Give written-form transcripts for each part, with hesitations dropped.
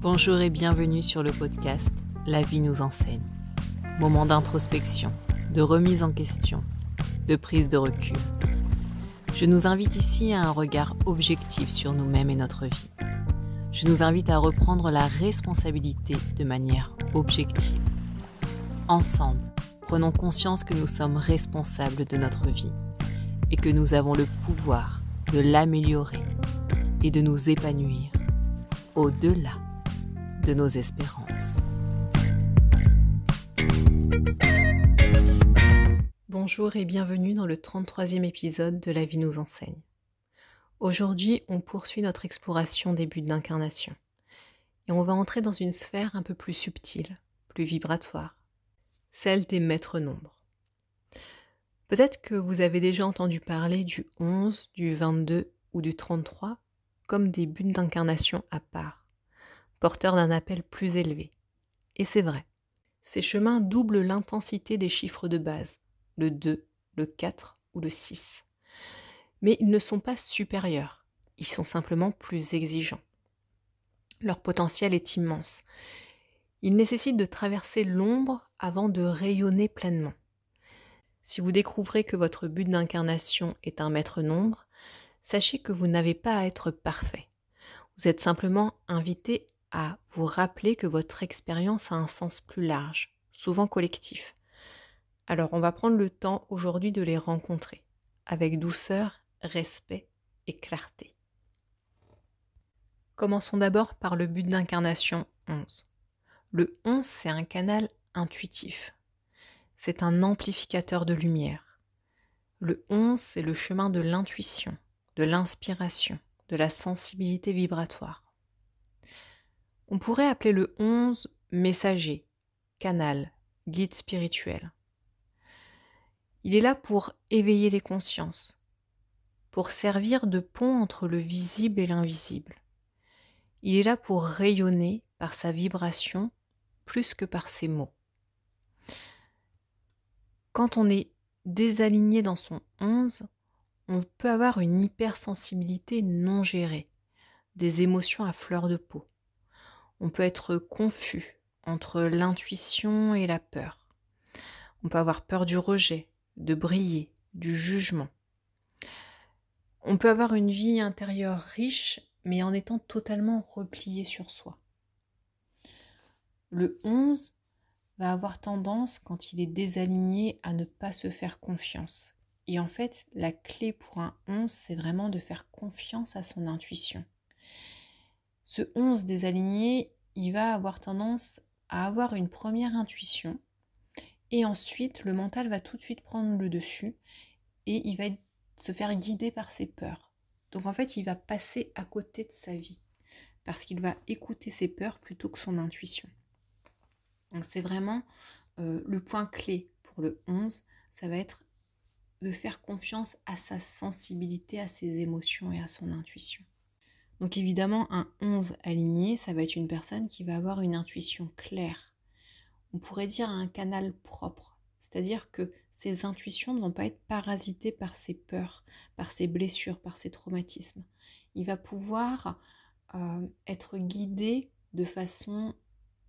Bonjour et bienvenue sur le podcast La vie nous enseigne. Moment d'introspection, de remise en question, de prise de recul. Je nous invite ici à un regard objectif sur nous-mêmes et notre vie. Je nous invite à reprendre la responsabilité de manière objective. Ensemble, prenons conscience que nous sommes responsables de notre vie et que nous avons le pouvoir de l'améliorer et de nous épanouir au-delà de nos espérances. Bonjour et bienvenue dans le 33e épisode de La vie nous enseigne. Aujourd'hui, on poursuit notre exploration des buts d'incarnation et on va entrer dans une sphère un peu plus subtile, plus vibratoire, celle des maîtres nombres. Peut-être que vous avez déjà entendu parler du 11, du 22 ou du 33 comme des buts d'incarnation à part, porteurs d'un appel plus élevé. Et c'est vrai, ces chemins doublent l'intensité des chiffres de base, le 2, le 4 ou le 6. Mais ils ne sont pas supérieurs, ils sont simplement plus exigeants. Leur potentiel est immense. Ils nécessitent de traverser l'ombre avant de rayonner pleinement. Si vous découvrez que votre but d'incarnation est un maître nombre, sachez que vous n'avez pas à être parfait. Vous êtes simplement invité à vous rappeler que votre expérience a un sens plus large, souvent collectif. Alors on va prendre le temps aujourd'hui de les rencontrer, avec douceur, respect et clarté. Commençons d'abord par le but d'incarnation 11. Le 11, c'est un canal intuitif. C'est un amplificateur de lumière. Le 11, c'est le chemin de l'intuition, de l'inspiration, de la sensibilité vibratoire. On pourrait appeler le 11 messager, canal, guide spirituel. Il est là pour éveiller les consciences, pour servir de pont entre le visible et l'invisible. Il est là pour rayonner par sa vibration plus que par ses mots. Quand on est désaligné dans son 11, on peut avoir une hypersensibilité non gérée, des émotions à fleur de peau. On peut être confus entre l'intuition et la peur. On peut avoir peur du rejet, de briller, du jugement. On peut avoir une vie intérieure riche, mais en étant totalement replié sur soi. Le 11 va avoir tendance, quand il est désaligné, à ne pas se faire confiance. Et en fait, la clé pour un 11, c'est vraiment de faire confiance à son intuition. Ce 11 désaligné, il va avoir tendance à avoir une première intuition et ensuite le mental va tout de suite prendre le dessus et il va se faire guider par ses peurs. Donc en fait, il va passer à côté de sa vie parce qu'il va écouter ses peurs plutôt que son intuition. Donc c'est vraiment le point clé pour le 11, ça va être de faire confiance à sa sensibilité, à ses émotions et à son intuition. Donc évidemment, un 11 aligné, ça va être une personne qui va avoir une intuition claire. On pourrait dire un canal propre, c'est-à-dire que ses intuitions ne vont pas être parasitées par ses peurs, par ses blessures, par ses traumatismes. Il va pouvoir être guidé de façon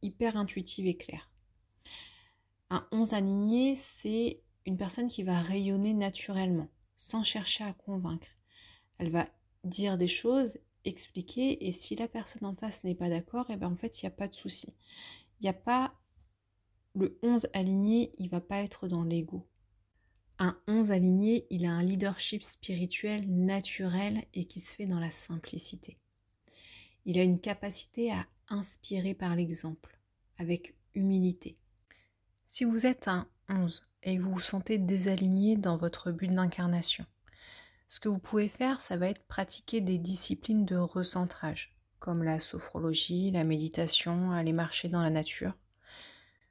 hyper intuitive et claire. Un 11 aligné, c'est une personne qui va rayonner naturellement, sans chercher à convaincre. Elle va dire des choses, expliquer, et si la personne en face n'est pas d'accord, et bien en fait, il n'y a pas de souci. Il n'y a pas... Le 11 aligné, il ne va pas être dans l'ego. Un 11 aligné, il a un leadership spirituel naturel et qui se fait dans la simplicité. Il a une capacité à inspirer par l'exemple, avec humilité. Si vous êtes un 11 et que vous vous sentez désaligné dans votre but d'incarnation, ce que vous pouvez faire, ça va être pratiquer des disciplines de recentrage, comme la sophrologie, la méditation, aller marcher dans la nature.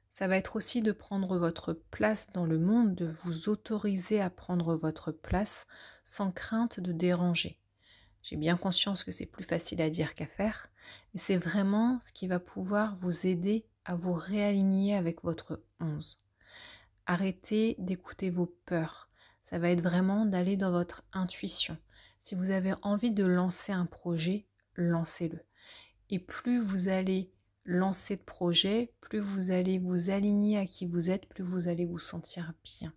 Ça va être aussi de prendre votre place dans le monde, de vous autoriser à prendre votre place sans crainte de déranger. J'ai bien conscience que c'est plus facile à dire qu'à faire, mais c'est vraiment ce qui va pouvoir vous aider à vous réaligner avec votre 11. Arrêtez d'écouter vos peurs. Ça va être vraiment d'aller dans votre intuition. Si vous avez envie de lancer un projet, lancez-le. Et plus vous allez lancer de projets, plus vous allez vous aligner à qui vous êtes, plus vous allez vous sentir bien.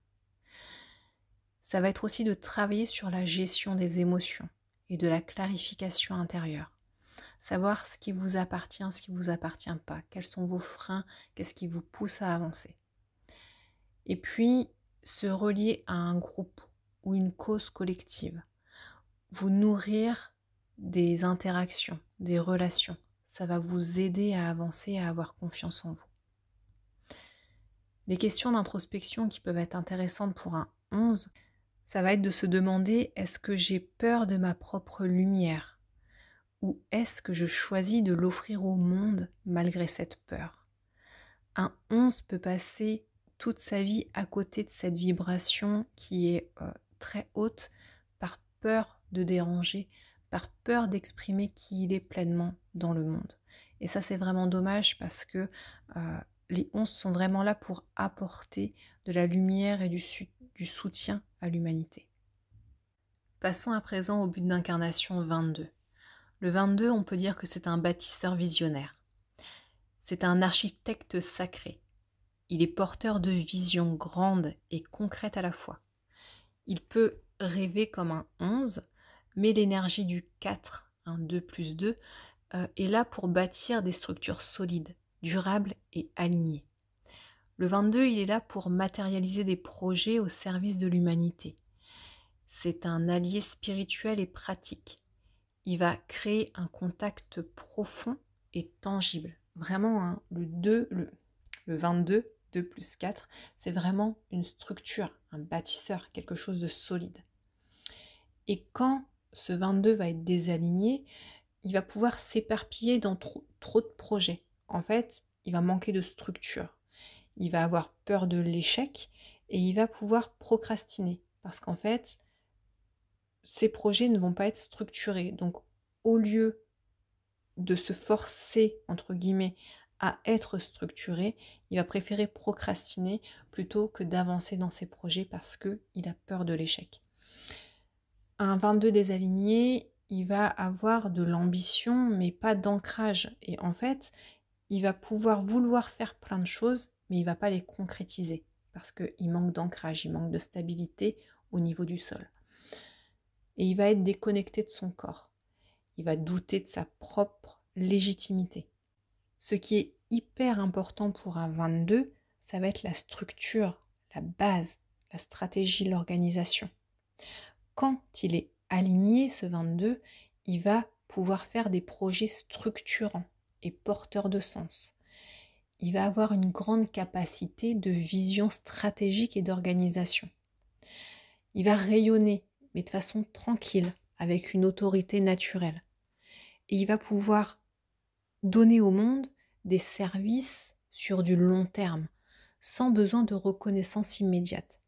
Ça va être aussi de travailler sur la gestion des émotions et de la clarification intérieure. Savoir ce qui vous appartient, ce qui ne vous appartient pas, quels sont vos freins, qu'est-ce qui vous pousse à avancer. Et puis, se relier à un groupe ou une cause collective. Vous nourrir des interactions, des relations. Ça va vous aider à avancer, à avoir confiance en vous. Les questions d'introspection qui peuvent être intéressantes pour un 11, ça va être de se demander, est-ce que j'ai peur de ma propre lumière ? Ou est-ce que je choisis de l'offrir au monde malgré cette peur ? Un 11 peut passer toute sa vie à côté de cette vibration qui est très haute par peur de déranger, par peur d'exprimer qui il est pleinement dans le monde. Et ça, c'est vraiment dommage parce que les 11 sont vraiment là pour apporter de la lumière et du soutien à l'humanité. Passons à présent au but d'incarnation 22. Le 22, on peut dire que c'est un bâtisseur visionnaire. C'est un architecte sacré. Il est porteur de visions grandes et concrètes à la fois. Il peut rêver comme un 11, mais l'énergie du 4, un 2 plus 2, est là pour bâtir des structures solides, durables et alignées. Le 22, il est là pour matérialiser des projets au service de l'humanité. C'est un allié spirituel et pratique. Il va créer un contact profond et tangible. Vraiment, hein, le 22, 2 plus 4, c'est vraiment une structure, un bâtisseur, quelque chose de solide. Et quand ce 22 va être désaligné, il va pouvoir s'éparpiller dans trop de projets. En fait, il va manquer de structure. Il va avoir peur de l'échec et il va pouvoir procrastiner. Parce qu'en fait, ces projets ne vont pas être structurés. Donc, au lieu de se forcer, entre guillemets, à être structuré, il va préférer procrastiner plutôt que d'avancer dans ses projets parce qu'il a peur de l'échec. Un 22 désaligné, il va avoir de l'ambition, mais pas d'ancrage. Et en fait, il va pouvoir vouloir faire plein de choses, mais il ne va pas les concrétiser parce qu'il manque d'ancrage, il manque de stabilité au niveau du sol. Et il va être déconnecté de son corps. Il va douter de sa propre légitimité. Ce qui est hyper important pour un 22, ça va être la structure, la base, la stratégie, l'organisation. Quand il est aligné, ce 22, il va pouvoir faire des projets structurants et porteurs de sens. Il va avoir une grande capacité de vision stratégique et d'organisation. Il va rayonner, mais de façon tranquille, avec une autorité naturelle. Et il va pouvoir donner au monde des services sur du long terme, sans besoin de reconnaissance immédiate.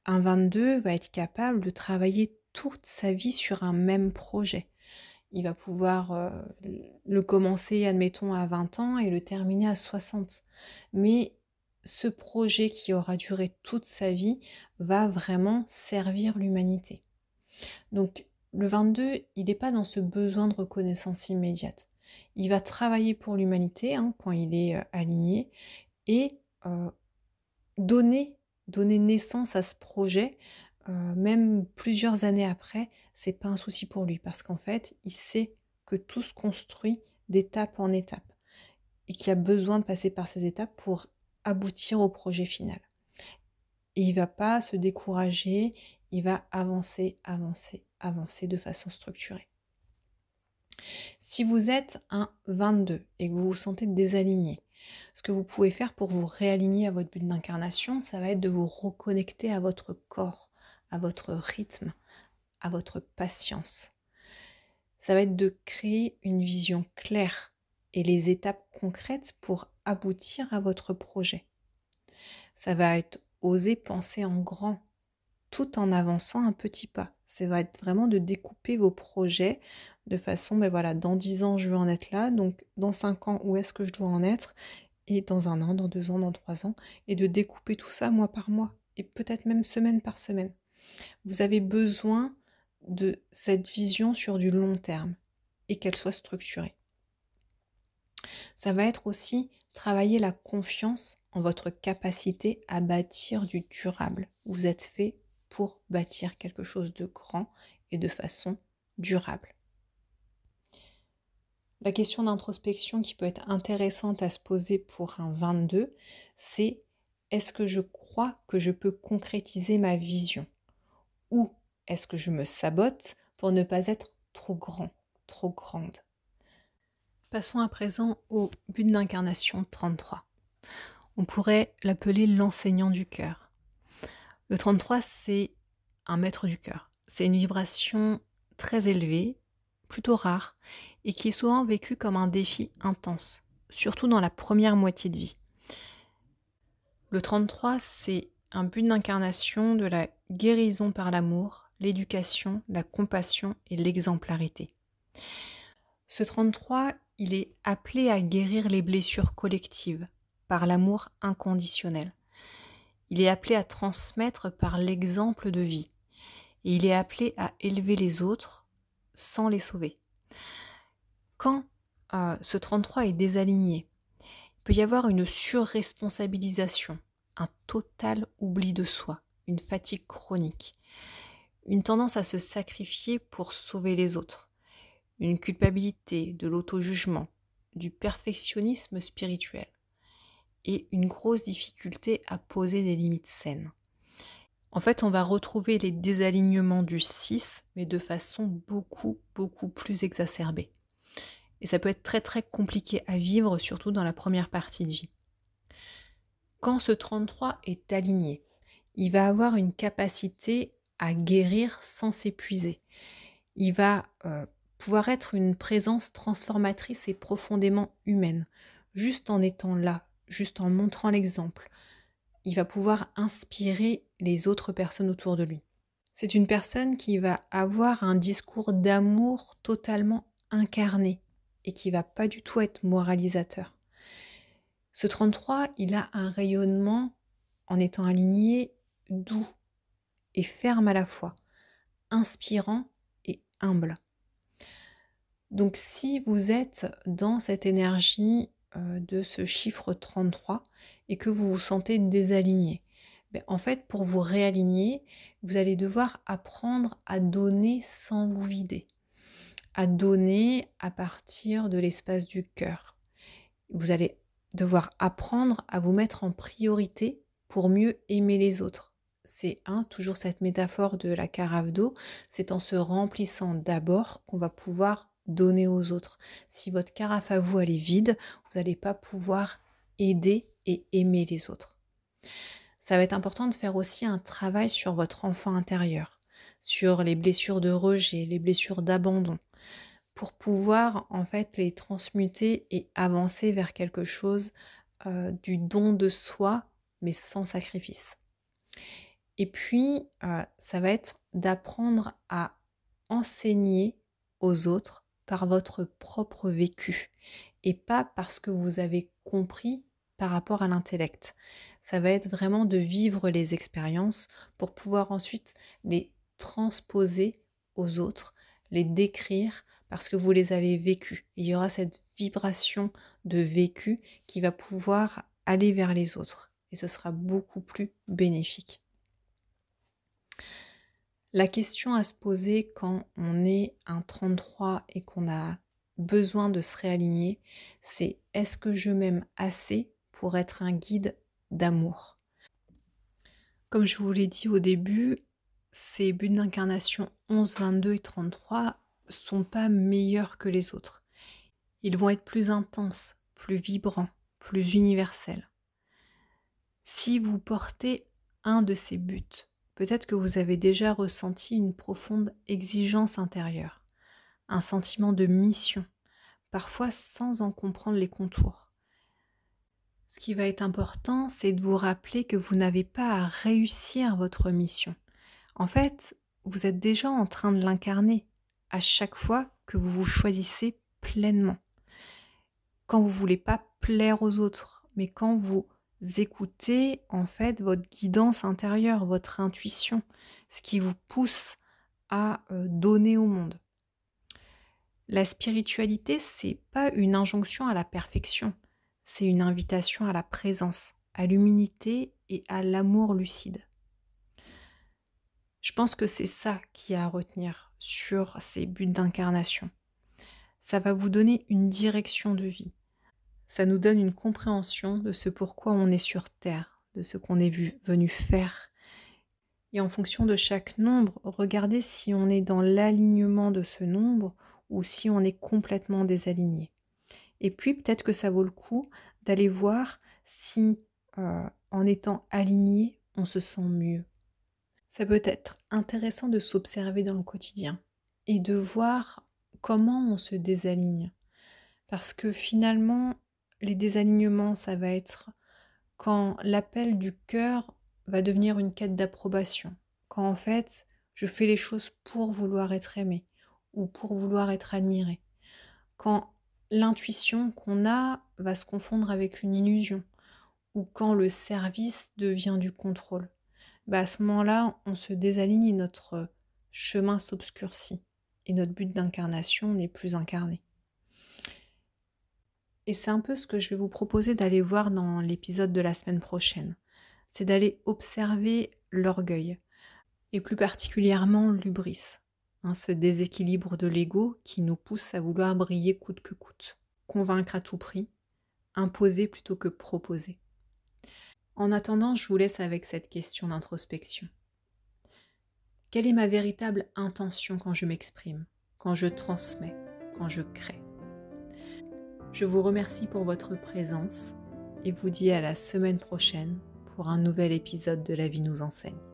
Un 22 va être capable de travailler toute sa vie sur un même projet. Il va pouvoir le commencer, admettons, à 20 ans et le terminer à 60. Mais ce projet qui aura duré toute sa vie va vraiment servir l'humanité. Donc, le 22, il n'est pas dans ce besoin de reconnaissance immédiate. Il va travailler pour l'humanité quand il est aligné et donner naissance à ce projet, même plusieurs années après, c'est pas un souci pour lui parce qu'en fait, il sait que tout se construit d'étape en étape et qu'il y a besoin de passer par ces étapes pour aboutir au projet final. Et il va pas se décourager, il va avancer de façon structurée. Si vous êtes un 22 et que vous vous sentez désaligné, ce que vous pouvez faire pour vous réaligner à votre but d'incarnation, ça va être de vous reconnecter à votre corps, à votre rythme, à votre patience. Ça va être de créer une vision claire et les étapes concrètes pour aboutir à votre projet. Ça va être oser penser en grand, tout en avançant un petit pas. Ça va être vraiment de découper vos projets de façon, dans 10 ans, je veux en être là, donc dans 5 ans, où est-ce que je dois en être, et dans 1 an, dans 2 ans, dans 3 ans, et de découper tout ça mois par mois, et peut-être même semaine par semaine. Vous avez besoin de cette vision sur du long terme, et qu'elle soit structurée. Ça va être aussi travailler la confiance en votre capacité à bâtir du durable. Vous êtes fait pour bâtir quelque chose de grand et de façon durable. La question d'introspection qui peut être intéressante à se poser pour un 22, c'est est-ce que je crois que je peux concrétiser ma vision? Ou est-ce que je me sabote pour ne pas être trop grand, trop grande? Passons à présent au but d'incarnation 33. On pourrait l'appeler l'enseignant du cœur. Le 33, c'est un maître du cœur. C'est une vibration très élevée, plutôt rare, et qui est souvent vécue comme un défi intense, surtout dans la première moitié de vie. Le 33, c'est un but d'incarnation de la guérison par l'amour, l'éducation, la compassion et l'exemplarité. Ce 33, il est appelé à guérir les blessures collectives par l'amour inconditionnel. Il est appelé à transmettre par l'exemple de vie. Et il est appelé à élever les autres sans les sauver. Quand ce 33 est désaligné, il peut y avoir une surresponsabilisation, un total oubli de soi, une fatigue chronique, une tendance à se sacrifier pour sauver les autres, une culpabilité, de l'auto-jugement, du perfectionnisme spirituel et une grosse difficulté à poser des limites saines. En fait, on va retrouver les désalignements du 6, mais de façon beaucoup plus exacerbée. Et ça peut être très compliqué à vivre, surtout dans la première partie de vie. Quand ce 33 est aligné, il va avoir une capacité à guérir sans s'épuiser. Il va pouvoir être une présence transformatrice et profondément humaine, juste en étant là, juste en montrant l'exemple. Il va pouvoir inspirer les autres personnes autour de lui. C'est une personne qui va avoir un discours d'amour totalement incarné et qui va pas du tout être moralisateur. Ce 33, il a un rayonnement, en étant aligné, doux et ferme à la fois, inspirant et humble. Donc si vous êtes dans cette énergie de ce chiffre 33 et que vous vous sentez désaligné, en fait, pour vous réaligner, vous allez devoir apprendre à donner sans vous vider, à donner à partir de l'espace du cœur. Vous allez devoir apprendre à vous mettre en priorité pour mieux aimer les autres. C'est toujours cette métaphore de la carafe d'eau, c'est en se remplissant d'abord qu'on va pouvoir donner aux autres. Si votre carafe à vous elle est vide, vous n'allez pas pouvoir aider et aimer les autres. Ça va être important de faire aussi un travail sur votre enfant intérieur, sur les blessures de rejet, les blessures d'abandon, pour pouvoir en fait les transmuter et avancer vers quelque chose du don de soi, mais sans sacrifice. Et puis, ça va être d'apprendre à enseigner aux autres par votre propre vécu et pas parce que vous avez compris par rapport à l'intellect. Ça va être vraiment de vivre les expériences pour pouvoir ensuite les transposer aux autres, les décrire parce que vous les avez vécues. Il y aura cette vibration de vécu qui va pouvoir aller vers les autres et ce sera beaucoup plus bénéfique. La question à se poser quand on est un 33 et qu'on a besoin de se réaligner, c'est est-ce que je m'aime assez pour être un guide d'amour? Comme je vous l'ai dit au début, ces buts d'incarnation 11, 22 et 33 sont pas meilleurs que les autres. Ils vont être plus intenses, plus vibrants, plus universels. Si vous portez un de ces buts, peut-être que vous avez déjà ressenti une profonde exigence intérieure, un sentiment de mission, parfois sans en comprendre les contours. Ce qui va être important, c'est de vous rappeler que vous n'avez pas à réussir votre mission. En fait, vous êtes déjà en train de l'incarner à chaque fois que vous vous choisissez pleinement. Quand vous ne voulez pas plaire aux autres, mais quand vous écoutez en fait votre guidance intérieure, votre intuition, ce qui vous pousse à donner au monde. La spiritualité, c'est pas une injonction à la perfection, c'est une invitation à la présence, à l'humilité et à l'amour lucide. Je pense que c'est ça qui a à retenir sur ces buts d'incarnation. Ça va vous donner une direction de vie. Ça nous donne une compréhension de ce pourquoi on est sur Terre, de ce qu'on est venu faire. Et en fonction de chaque nombre, regardez si on est dans l'alignement de ce nombre ou si on est complètement désaligné. Et puis peut-être que ça vaut le coup d'aller voir si en étant aligné, on se sent mieux. Ça peut être intéressant de s'observer dans le quotidien et de voir comment on se désaligne. Parce que finalement, les désalignements, ça va être quand l'appel du cœur va devenir une quête d'approbation. Quand en fait, je fais les choses pour vouloir être aimé ou pour vouloir être admiré. Quand l'intuition qu'on a va se confondre avec une illusion ou quand le service devient du contrôle. À ce moment-là, on se désaligne et notre chemin s'obscurcit et notre but d'incarnation n'est plus incarné. Et c'est un peu ce que je vais vous proposer d'aller voir dans l'épisode de la semaine prochaine. C'est d'aller observer l'orgueil, et plus particulièrement l'hubris, ce déséquilibre de l'ego qui nous pousse à vouloir briller coûte que coûte, convaincre à tout prix, imposer plutôt que proposer. En attendant, je vous laisse avec cette question d'introspection. Quelle est ma véritable intention quand je m'exprime, quand je transmets, quand je crée ? Je vous remercie pour votre présence et vous dis à la semaine prochaine pour un nouvel épisode de La vie nous enseigne.